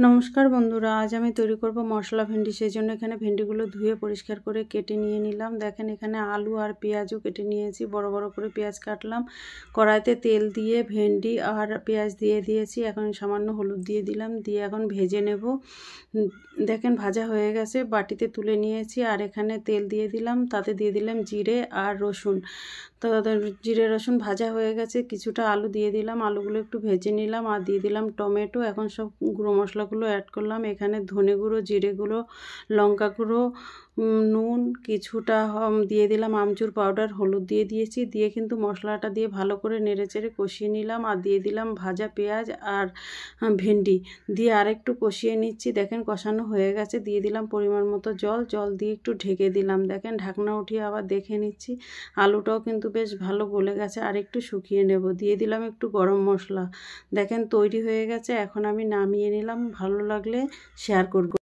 নমস্কার বন্ধুরা, আজ আমি তৈরি করব মশলা ভেন্ডি। সেই জন্য এখানে ভেন্ডিগুলো ধুয়ে পরিষ্কার করে কেটে নিয়ে নিলাম। দেখেন এখানে আলু আর পেঁয়াজও কেটে নিয়েছি, বড় বড় করে পেঁয়াজ কাটলাম। কড়াইতে তেল দিয়ে ভেন্ডি আর পেঁয়াজ দিয়ে দিয়েছি, এখন সামান্য হলুদ দিয়ে দিলাম, দিয়ে এখন ভেজে নেব। দেখেন ভাজা হয়ে গেছে, বাটিতে তুলে নিয়েছি। আর এখানে তেল দিয়ে দিলাম, তাতে দিয়ে দিলাম জিরে আর রসুন। তো জিরে রসুন ভাজা হয়ে গেছে, কিছুটা আলু দিয়ে দিলাম, আলুগুলো একটু ভেজে নিলাম আর দিয়ে দিলাম টমেটো। এখন সব গুঁড়ো মশলাগুলো অ্যাড করলাম। এখানে ধনে গুঁড়ো, জিরে গুঁড়ো, লঙ্কা গুঁড়ো, নুন, কিছুটা দিয়ে দিলাম আমচুর পাউডার, হলুদ দিয়ে দিয়েছি। দিয়ে কিন্তু মশলাটা দিয়ে ভালো করে নেড়েচেড়ে কষিয়ে নিলাম আর দিয়ে দিলাম ভাজা পেঁয়াজ আর ভেন্ডি দিয়ে আরেকটু কষিয়ে নিচ্ছি। দেখেন কষানো হয়ে গেছে, দিয়ে দিলাম পরিমাণ মতো জল দিয়ে একটু ঢেকে দিলাম। দেখেন ঢাকনা উঠিয়ে আবার দেখে নিচ্ছি, আলুটাও কিন্তু বেশ ভালো গলে গেছে, আর একটু শুকিয়ে নেব। দিয়ে দিলাম একটু গরম মশলা। দেখেন তৈরি হয়ে গেছে, এখন আমি নামিয়ে নিলাম। ভালো লাগলে শেয়ার করব।